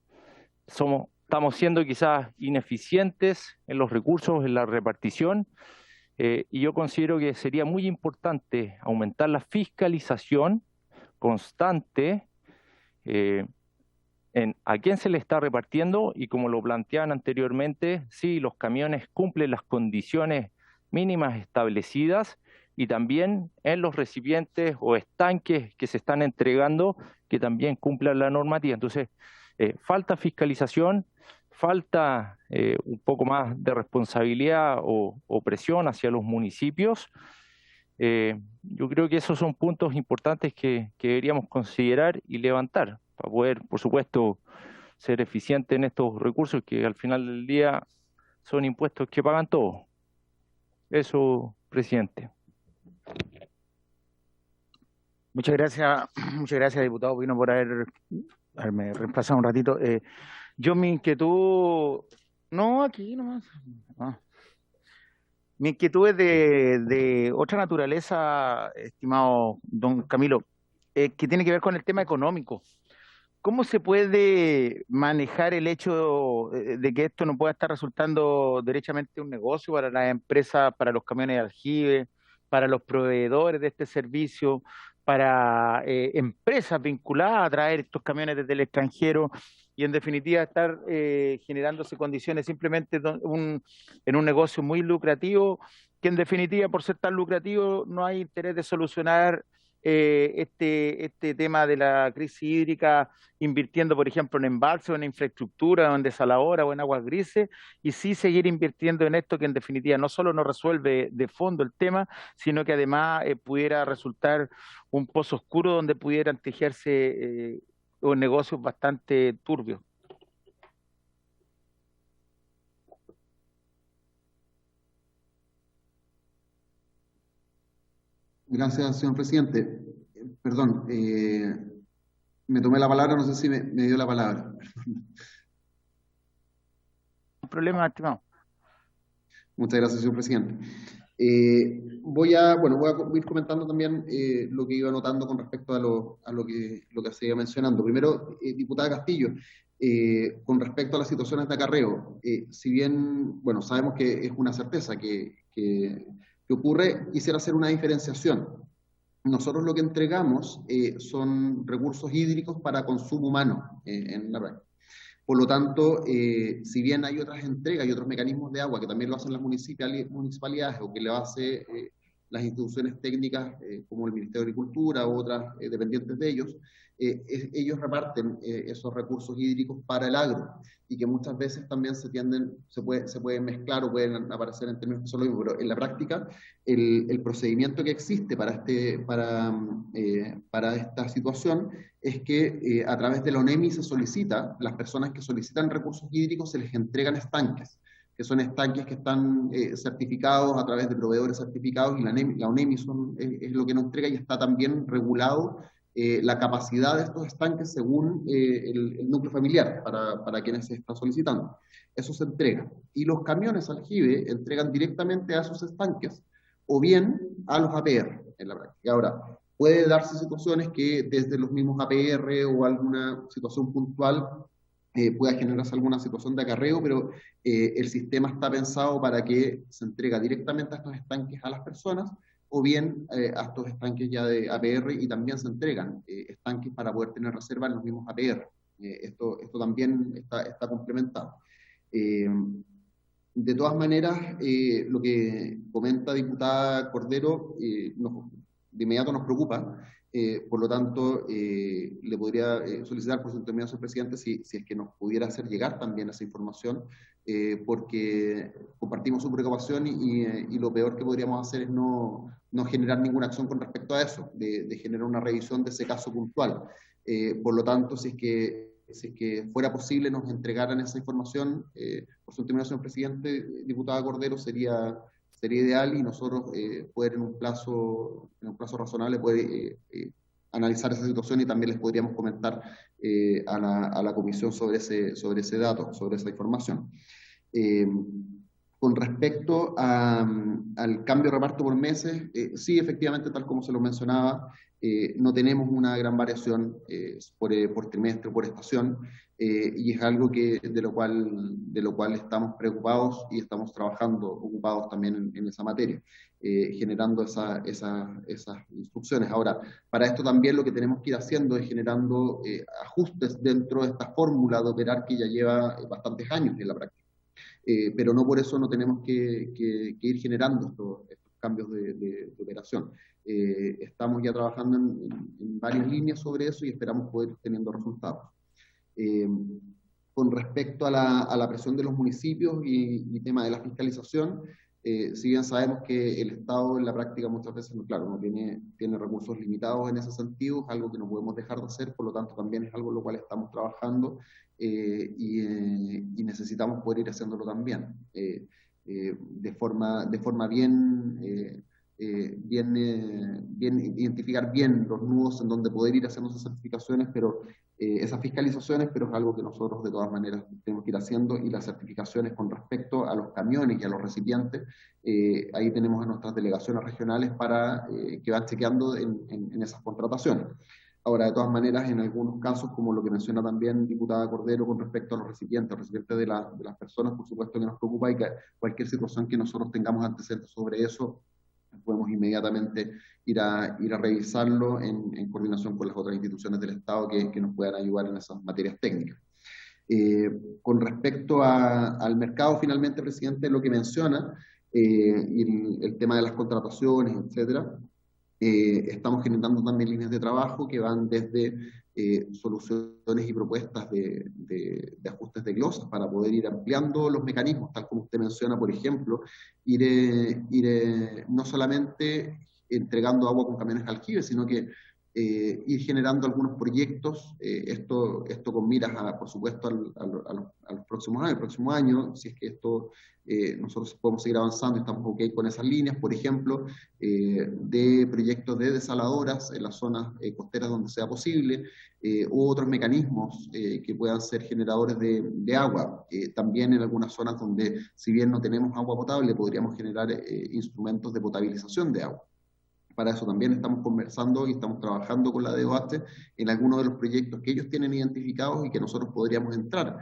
estamos siendo quizás ineficientes en los recursos, en la repartición, y yo considero que sería muy importante aumentar la fiscalización constante, en a quién se le está repartiendo y, como lo planteaban anteriormente, si los camiones cumplen las condiciones mínimas establecidas, y también en los recipientes o estanques que se están entregando que también cumplan la normativa. Entonces, falta fiscalización, falta un poco más de responsabilidad o presión hacia los municipios. Yo creo que esos son puntos importantes que deberíamos considerar y levantar para poder, por supuesto, ser eficientes en estos recursos que al final del día son impuestos que pagan todos. Eso, presidente. Muchas gracias, diputado Pino, por haberme reemplazado un ratito. Yo mi inquietud, no, aquí nomás. Ah. Mi inquietud es de otra naturaleza, estimado don Camilo, que tiene que ver con el tema económico. ¿Cómo se puede manejar el hecho de que esto no pueda estar resultando derechamente un negocio para las empresas, para los camiones de aljibe, para los proveedores de este servicio, para empresas vinculadas a traer estos camiones desde el extranjero y en definitiva estar generándose condiciones simplemente en un negocio muy lucrativo, que en definitiva por ser tan lucrativo no hay interés de solucionar este tema de la crisis hídrica invirtiendo, por ejemplo, en embalses o en infraestructura o en desaladora o en aguas grises, y sí seguir invirtiendo en esto que en definitiva no solo no resuelve de fondo el tema, sino que además pudiera resultar un pozo oscuro donde pudieran tejerse negocios bastante turbios. Gracias, señor presidente. Perdón, me tomé la palabra, no sé si me dio la palabra. Un problema, estimado. Muchas gracias, señor presidente. Voy a ir comentando también lo que iba anotando con respecto a lo que se iba mencionando. Primero, diputada Castillo, con respecto a las situaciones de acarreo, si bien, bueno, sabemos que es una certeza que ocurre, quisiera hacer una diferenciación. Nosotros lo que entregamos son recursos hídricos para consumo humano en la red. Por lo tanto, si bien hay otras entregas y otros mecanismos de agua que también lo hacen las municipalidades o que lo hacen las instituciones técnicas como el Ministerio de Agricultura u otras dependientes de ellos, ellos reparten esos recursos hídricos para el agro y que muchas veces también se pueden mezclar o pueden aparecer en términos que son lo mismo, pero en la práctica el procedimiento que existe para esta situación es que a través de la ONEMI se solicita, las personas que solicitan recursos hídricos se les entregan estanques, que son estanques que están certificados a través de proveedores certificados, y la ONEMI es lo que nos entrega, y está también regulado la capacidad de estos estanques según el núcleo familiar para quienes se está solicitando. Eso se entrega. Y los camiones aljibe entregan directamente a esos estanques o bien a los APR en la práctica. Ahora, puede darse situaciones que desde los mismos APR o alguna situación puntual pueda generarse alguna situación de acarreo, pero el sistema está pensado para que se entrega directamente a estos estanques a las personas, o bien a estos estanques ya de APR, y también se entregan estanques para poder tener reserva en los mismos APR. Esto también está complementado. De todas maneras, lo que comenta diputada Cordero de inmediato nos preocupa. Por lo tanto, le podría solicitar por su intermedio, señor presidente, si es que nos pudiera hacer llegar también esa información, porque compartimos su preocupación y lo peor que podríamos hacer es no generar ninguna acción con respecto a eso, de generar una revisión de ese caso puntual. Por lo tanto, si es que fuera posible nos entregaran esa información, por su intermedio, señor presidente, diputada Cordero, sería ideal, y nosotros poder en un plazo razonable poder analizar esa situación, y también les podríamos comentar a la comisión sobre ese dato, sobre esa información. Con respecto al cambio de reparto por meses, sí, efectivamente, tal como se lo mencionaba, no tenemos una gran variación por trimestre o por estación, y es algo de lo cual estamos preocupados y estamos trabajando, ocupados también en esa materia, generando esas instrucciones. Ahora, para esto también lo que tenemos que ir haciendo es generando ajustes dentro de esta fórmula de operar que ya lleva bastantes años en la práctica. Pero no por eso no tenemos que ir generando estos cambios de operación. Estamos ya trabajando en varias líneas sobre eso y esperamos poder ir teniendo resultados. Con respecto a la presión de los municipios y tema de la fiscalización, si bien sabemos que el Estado en la práctica muchas veces, claro, no tiene recursos limitados en ese sentido, es algo que no podemos dejar de hacer, por lo tanto también es algo en lo cual estamos trabajando y necesitamos poder ir haciéndolo también de forma bien identificar bien los nudos en donde poder ir haciendo esas certificaciones, esas fiscalizaciones, pero es algo que nosotros de todas maneras tenemos que ir haciendo, y las certificaciones con respecto a los camiones y a los recipientes, ahí tenemos a nuestras delegaciones regionales que van chequeando en esas contrataciones. Ahora, de todas maneras, en algunos casos, como lo que menciona también diputada Cordero con respecto a los recipientes de las personas, por supuesto que nos preocupa, y que cualquier situación que nosotros tengamos antecedentes sobre eso, podemos inmediatamente ir a revisarlo en coordinación con las otras instituciones del Estado que nos puedan ayudar en esas materias técnicas. Con respecto al mercado, finalmente, presidente, lo que menciona, y el tema de las contrataciones, etcétera, estamos generando también líneas de trabajo que van desde soluciones y propuestas de ajustes de glosas para poder ir ampliando los mecanismos, tal como usted menciona, por ejemplo, ir no solamente entregando agua con camiones aljibe, sino que ir generando algunos proyectos, esto con miras, por supuesto, a los próximos años. El próximo año, si es que nosotros podemos seguir avanzando y estamos ok con esas líneas, por ejemplo, de proyectos de desaladoras en las zonas costeras donde sea posible, u otros mecanismos que puedan ser generadores de agua. También en algunas zonas donde, si bien no tenemos agua potable, podríamos generar instrumentos de potabilización de agua. Para eso también estamos conversando y estamos trabajando con la DOASTE en algunos de los proyectos que ellos tienen identificados y que nosotros podríamos entrar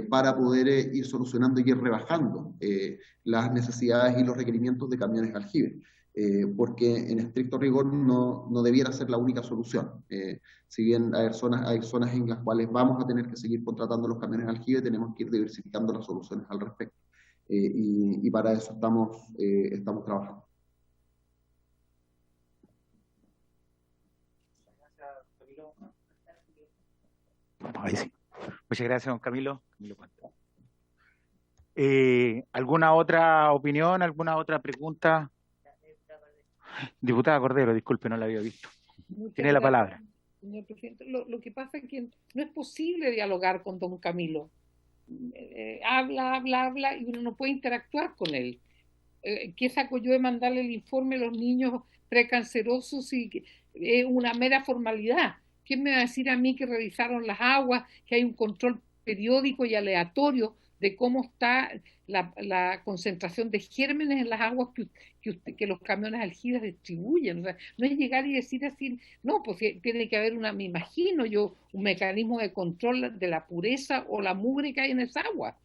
para poder ir solucionando y ir rebajando las necesidades y los requerimientos de camiones aljibe. Porque en estricto rigor no debiera ser la única solución. Si bien hay zonas en las cuales vamos a tener que seguir contratando los camiones aljibe, tenemos que ir diversificando las soluciones al respecto. Y para eso estamos trabajando. Ahí sí. Muchas gracias, don Camilo. ¿Alguna otra opinión, alguna otra pregunta? Diputada Cordero, disculpe, no la había visto. Tiene la palabra. Señor presidente, lo que pasa es que no es posible dialogar con don Camilo. Habla y uno no puede interactuar con él. ¿Qué saco yo de mandarle el informe a los niños precancerosos y es una mera formalidad? ¿Quién me va a decir a mí que revisaron las aguas, que hay un control periódico y aleatorio de cómo está la concentración de gérmenes en las aguas que los camiones aljibes distribuyen? O sea, no es llegar y decir así, no, pues tiene que haber me imagino yo, un mecanismo de control de la pureza o la mugre que hay en esa agua.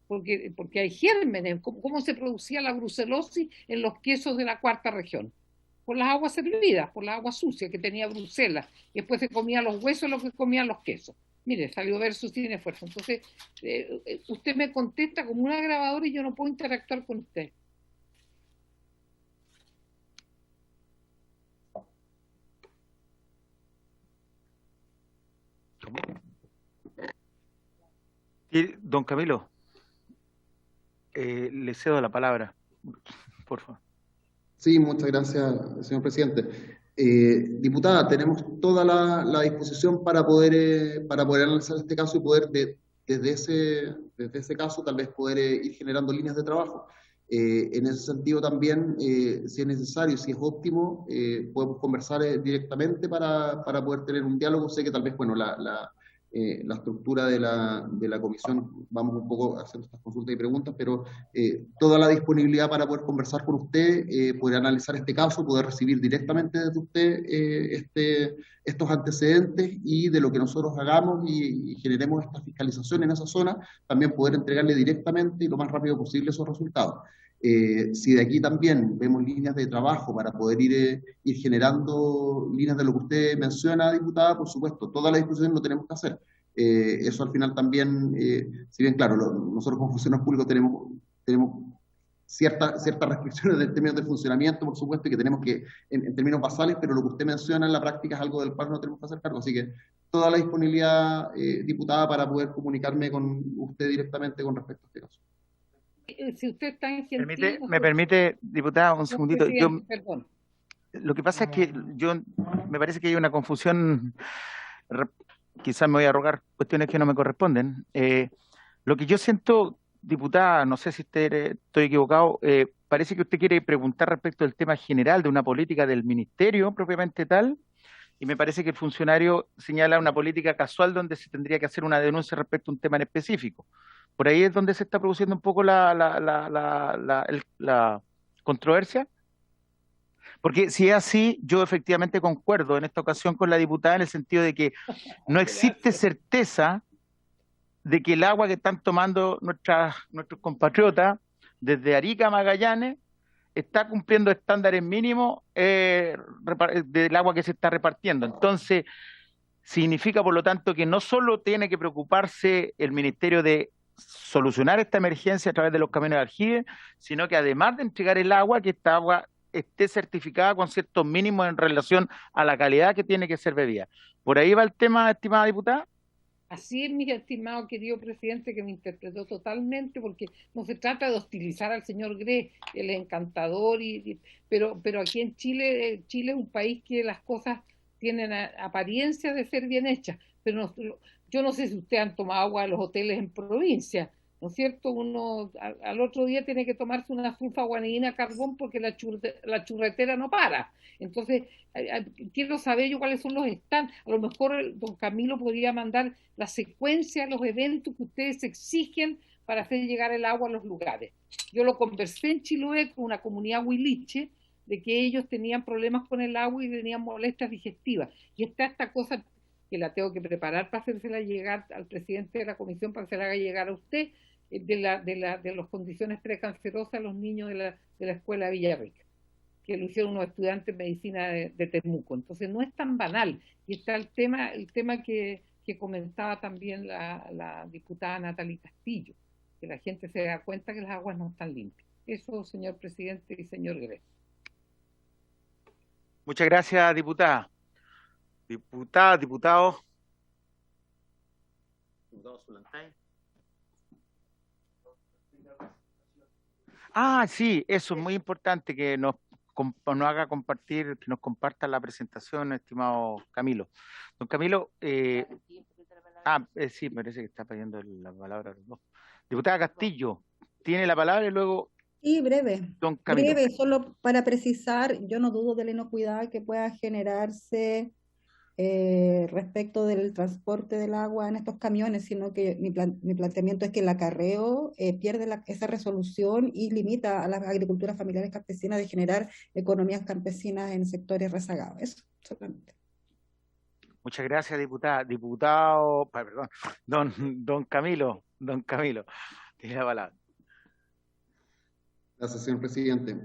Porque hay gérmenes. ¿Cómo se producía la brucelosis en los quesos de la cuarta región? Por las aguas servidas, por la agua sucia que tenía Bruselas, y después se comían los huesos, lo que comían los quesos. Mire, salió versus tiene fuerza. Entonces, usted me contesta como una grabadora y yo no puedo interactuar con usted. Don Camilo, le cedo la palabra, por favor. Sí, muchas gracias, señor presidente. Diputada, tenemos toda la disposición para poder analizar este caso y poder, desde ese caso, tal vez poder ir generando líneas de trabajo. En ese sentido también, si es necesario, si es óptimo, podemos conversar directamente para poder tener un diálogo. Sé que tal vez, bueno, la estructura de la comisión, vamos un poco haciendo estas consultas y preguntas, pero toda la disponibilidad para poder conversar con usted, poder analizar este caso, poder recibir directamente desde usted estos antecedentes y de lo que nosotros hagamos y generemos esta fiscalización en esa zona, también poder entregarle directamente y lo más rápido posible esos resultados. Si de aquí también vemos líneas de trabajo para poder ir generando líneas de lo que usted menciona, diputada, por supuesto, toda la discusión lo tenemos que hacer. Eso al final también, si bien claro, nosotros como funcionarios públicos tenemos ciertas restricciones en términos de funcionamiento, por supuesto, y que tenemos que, en términos basales, pero lo que usted menciona en la práctica es algo del cual no tenemos que hacer cargo. Así que toda la disponibilidad, diputada, para poder comunicarme con usted directamente con respecto a este caso. Si usted está en gentil, ¿Me permite, diputada, un segundito? Perdón. Lo que pasa es que me parece que hay una confusión, quizás me voy a arrogar cuestiones que no me corresponden. Lo que yo siento, diputada, no sé si estoy equivocado, parece que usted quiere preguntar respecto del tema general de una política del ministerio propiamente tal, y me parece que el funcionario señala una política casual donde se tendría que hacer una denuncia respecto a un tema en específico. Por ahí es donde se está produciendo un poco la controversia. Porque si es así, yo efectivamente concuerdo en esta ocasión con la diputada en el sentido de que no existe certeza de que el agua que están tomando nuestros compatriotas desde Arica a Magallanes está cumpliendo estándares mínimos del agua que se está repartiendo. Entonces, significa, por lo tanto, que no solo tiene que preocuparse el Ministerio de solucionar esta emergencia a través de los camiones de aljibe, sino que además de entregar el agua, que esta agua esté certificada con ciertos mínimos en relación a la calidad que tiene que ser bebida. ¿Por ahí va el tema, estimada diputada? Así es, mi estimado querido presidente, que me interpretó totalmente, porque no se trata de hostilizar al señor Grech, él es encantador, pero aquí en Chile es un país que las cosas tienen apariencia de ser bien hechas, pero yo no sé si ustedes han tomado agua de los hoteles en provincia, ¿no es cierto? Uno al otro día tiene que tomarse una sulfa guanidina a carbón porque la churretera no para. Entonces, quiero saber yo cuáles son los stands. A lo mejor don Camilo podría mandar la secuencia, los eventos que ustedes exigen para hacer llegar el agua a los lugares. Yo lo conversé en Chiloé con una comunidad huiliche de que ellos tenían problemas con el agua y tenían molestias digestivas. Y está esta cosa que la tengo que preparar para hacérsela llegar al presidente de la comisión, para que se la haga llegar a usted, de las condiciones precancerosas a los niños de la escuela Villarrica, que lo hicieron unos estudiantes de medicina de Temuco. Entonces no es tan banal. Y está el tema que comentaba también la diputada Natalie Castillo, que la gente se da cuenta que las aguas no están limpias. Eso, señor presidente y señor Grech. Muchas gracias, diputada. Diputado. Diputado Zulantay. Sí, eso es muy importante que nos haga compartir, que nos comparta la presentación, estimado Camilo. Don Camilo, sí, parece que está pidiendo la palabra. Diputada Castillo, tiene la palabra y luego... Sí, breve. Don Camilo. Breve, solo para precisar, yo no dudo de la inocuidad que pueda generarse respecto del transporte del agua en estos camiones, sino que mi planteamiento es que el acarreo pierde esa resolución y limita a las agriculturas familiares campesinas de generar economías campesinas en sectores rezagados. Eso solamente. Muchas gracias, diputada. Diputado, perdón, don Camilo, tiene la palabra. Gracias, señor presidente.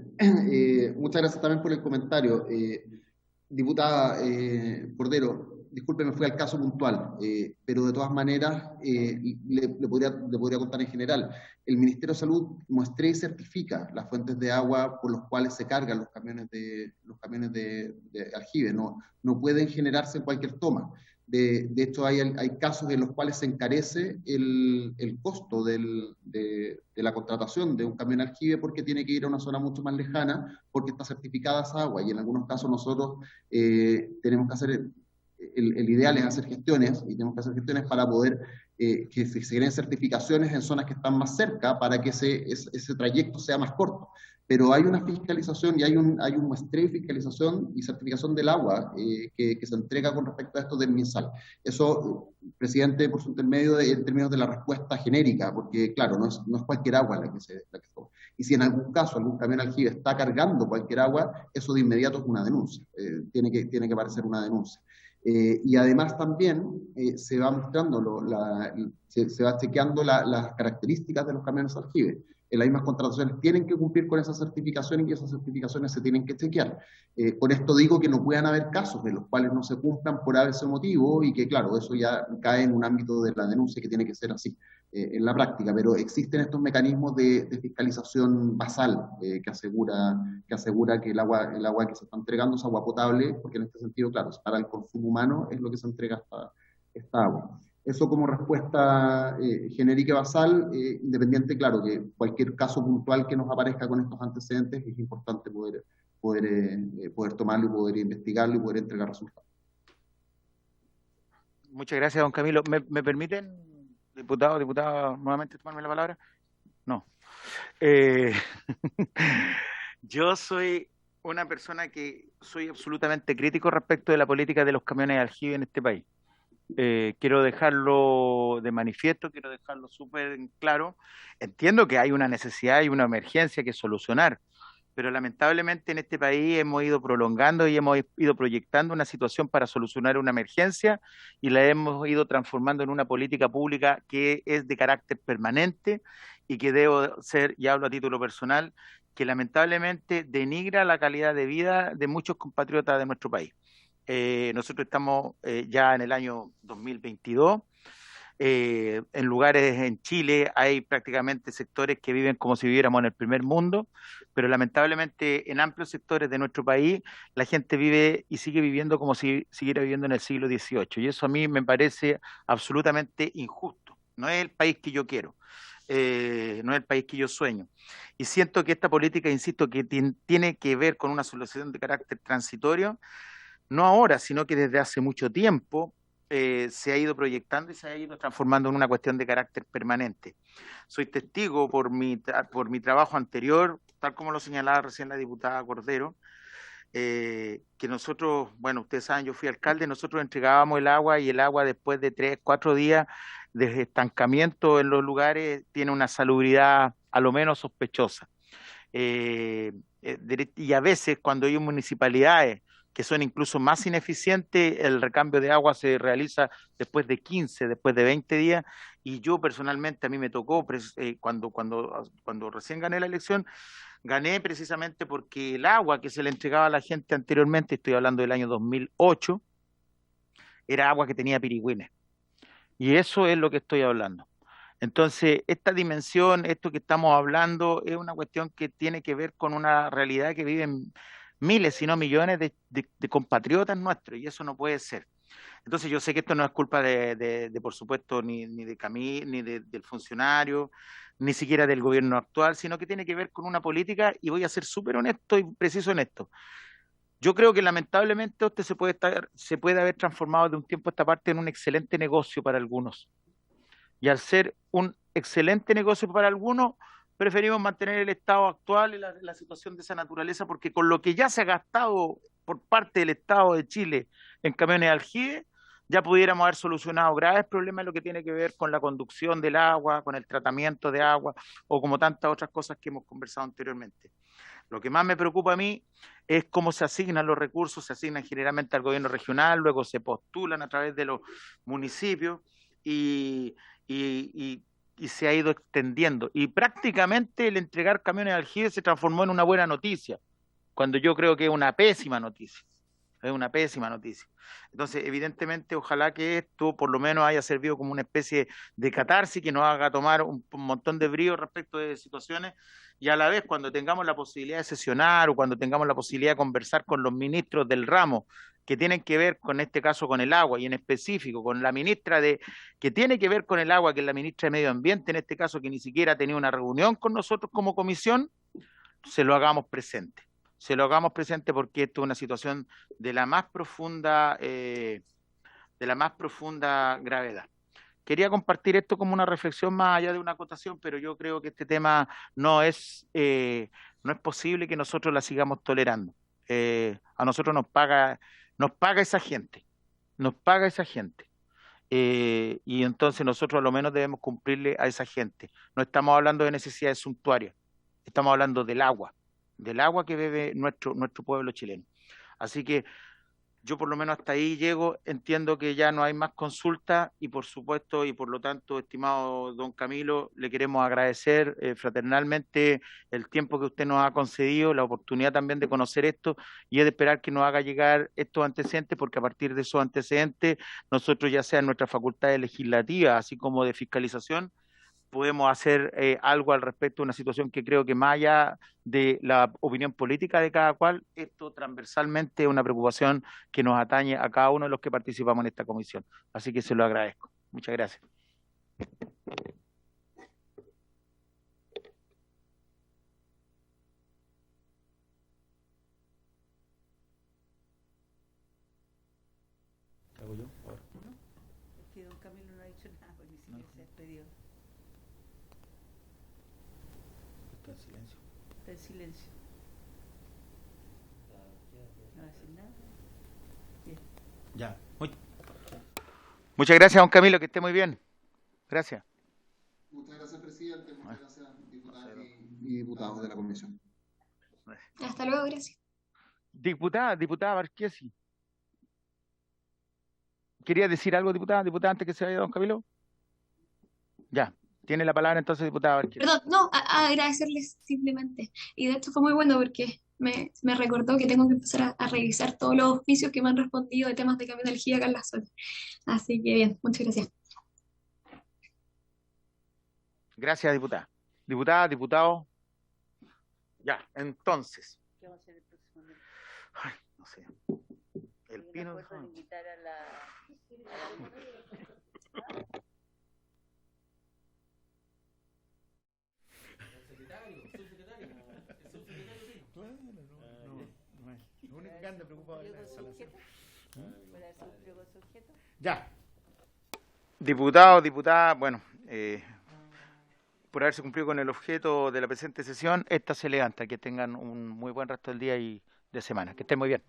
Muchas gracias también por el comentario. Diputada Cordero, disculpe, me fui al caso puntual, pero de todas maneras le podría contar en general. El Ministerio de Salud muestra y certifica las fuentes de agua por los cuales se cargan los camiones de aljibe. No pueden generarse en cualquier toma. De hecho, hay casos en los cuales se encarece el costo de la contratación de un camión aljibe porque tiene que ir a una zona mucho más lejana porque está certificada esa agua, y en algunos casos nosotros tenemos que hacer el ideal es hacer gestiones, y tenemos que hacer gestiones para poder que se creen certificaciones en zonas que están más cerca para que ese trayecto sea más corto. Pero hay una fiscalización y hay un muestreo y fiscalización y certificación del agua que se entrega con respecto a esto del MinSal. Eso, presidente, por su intermedio, en términos de la respuesta genérica, porque claro, no es cualquier agua la que se toma. Y si en algún caso algún camión aljibe está cargando cualquier agua, eso de inmediato es una denuncia, tiene que aparecer una denuncia. Y además también se va mostrando, se va chequeando las características de los camiones aljibe. En las mismas contrataciones tienen que cumplir con esas certificaciones y esas certificaciones se tienen que chequear. Con esto digo que no puedan haber casos en los cuales no se cumplan por ese motivo y que, claro, eso ya cae en un ámbito de la denuncia que tiene que ser así en la práctica, pero existen estos mecanismos de fiscalización basal que asegura que el agua que se está entregando es agua potable, porque en este sentido, claro, para el consumo humano es lo que se entrega esta agua. Eso como respuesta genérica basal, independiente, claro, que cualquier caso puntual que nos aparezca con estos antecedentes es importante poder tomarlo y poder investigarlo y poder entregar resultados. Muchas gracias, don Camilo. ¿Me permiten, diputada, nuevamente tomarme la palabra? No. Yo soy una persona que soy absolutamente crítico respecto de la política de los camiones de aljibe en este país. Quiero dejarlo de manifiesto, quiero dejarlo súper claro. Entiendo que hay una necesidad y una emergencia que solucionar, pero lamentablemente en este país hemos ido prolongando y hemos ido proyectando una situación para solucionar una emergencia y la hemos ido transformando en una política pública que es de carácter permanente y que debo ser, y hablo a título personal, que lamentablemente denigra la calidad de vida de muchos compatriotas de nuestro país. Nosotros estamos ya en el año 2022. En lugares en Chile hay prácticamente sectores que viven como si viviéramos en el primer mundo, pero lamentablemente en amplios sectores de nuestro país la gente vive y sigue viviendo como si siguiera viviendo en el siglo XVIII. Y eso a mí me parece absolutamente injusto. No es el país que yo quiero. No es el país que yo sueño. Y siento que esta política, insisto, que tiene que ver con una solución de carácter transitorio, no ahora, sino que desde hace mucho tiempo se ha ido proyectando y se ha ido transformando en una cuestión de carácter permanente. Soy testigo por mi trabajo anterior, tal como lo señalaba recién la diputada Cordero, que nosotros, bueno, ustedes saben, yo fui alcalde, nosotros entregábamos el agua y el agua después de 3, 4 días de estancamiento en los lugares tiene una salubridad a lo menos sospechosa. Y a veces cuando hay municipalidades que son incluso más ineficientes, el recambio de agua se realiza después de 15, después de 20 días, y yo personalmente a mí me tocó, cuando recién gané la elección, gané precisamente porque el agua que se le entregaba a la gente anteriormente, estoy hablando del año 2008, era agua que tenía pirigüines, y eso es lo que estoy hablando. Entonces, esta dimensión, esto que estamos hablando, es una cuestión que tiene que ver con una realidad que viven miles, si no millones de compatriotas nuestros, y eso no puede ser. Entonces, yo sé que esto no es culpa por supuesto, ni de Camil, ni del funcionario, ni siquiera del gobierno actual, sino que tiene que ver con una política, y voy a ser súper honesto y preciso en esto. Yo creo que lamentablemente usted se puede haber transformado de un tiempo a esta parte en un excelente negocio para algunos. Y al ser un excelente negocio para algunos, preferimos mantener el estado actual y la situación de esa naturaleza, porque con lo que ya se ha gastado por parte del Estado de Chile en camiones de aljibe, ya pudiéramos haber solucionado graves problemas en lo que tiene que ver con la conducción del agua, con el tratamiento de agua, o como tantas otras cosas que hemos conversado anteriormente. Lo que más me preocupa a mí es cómo se asignan los recursos, se asignan generalmente al gobierno regional, luego se postulan a través de los municipios y se ha ido extendiendo. Y prácticamente el entregar camiones de aljibe se transformó en una buena noticia, cuando yo creo que es una pésima noticia. Es una pésima noticia. Entonces, evidentemente, ojalá que esto por lo menos haya servido como una especie de catarsis que nos haga tomar un montón de brío respecto de situaciones, y a la vez, cuando tengamos la posibilidad de sesionar o cuando tengamos la posibilidad de conversar con los ministros del ramo que tienen que ver con este caso con el agua, y en específico con la ministra que tiene que ver con el agua, que es la ministra de Medio Ambiente, en este caso, que ni siquiera ha tenido una reunión con nosotros como comisión, se lo hagamos presente. Se lo hagamos presente porque esto es una situación de la más profunda de la más profunda gravedad. Quería compartir esto como una reflexión más allá de una acotación, pero yo creo que este tema no es posible que nosotros la sigamos tolerando. A nosotros nos paga esa gente, nos paga esa gente. Y entonces nosotros a lo menos debemos cumplirle a esa gente. No estamos hablando de necesidades suntuarias, estamos hablando del agua que bebe nuestro pueblo chileno. Así que yo por lo menos hasta ahí llego, entiendo que ya no hay más consulta y por supuesto y por lo tanto, estimado don Camilo, le queremos agradecer fraternalmente el tiempo que usted nos ha concedido, la oportunidad también de conocer esto y es de esperar que nos haga llegar estos antecedentes, porque a partir de esos antecedentes nosotros, ya sea en nuestras facultades legislativas así como de fiscalización, podemos hacer algo al respecto de una situación que creo que más allá de la opinión política de cada cual, esto transversalmente es una preocupación que nos atañe a cada uno de los que participamos en esta comisión. Así que se lo agradezco. Muchas gracias. ¿Hago yo? ¿No? Es que don Camilo no ha dicho nada, pues ni siquiera se ha despedido. Está en silencio. Está en silencio. No va a decir nada. Bien. Ya. Muchas gracias, don Camilo, que esté muy bien. Gracias. Muchas gracias, presidente. Muchas gracias, diputadas y diputados de la comisión. Hasta luego, gracias. Diputada Barquesi. ¿Quería decir algo, diputada, antes que se vaya don Camilo? Ya, tiene la palabra entonces, diputada Barquesi. Perdón, no, a agradecerles simplemente. Y de hecho fue muy bueno porque me recordó que tengo que empezar a revisar todos los oficios que me han respondido de temas de cambio de energía acá en la zona. Así que bien, muchas gracias. Gracias, diputada. Diputada, diputado. Ya, entonces. ¿Qué vamos a hacer el próximo mes? Ay, no sé. El pino. De invitar a la... Lo único que anda preocupado es la instalación. Ya. Diputado, diputada, bueno, por haberse cumplido con el objeto de la presente sesión, esta se levanta. Que tengan un muy buen resto del día y de semana. Que estén muy bien.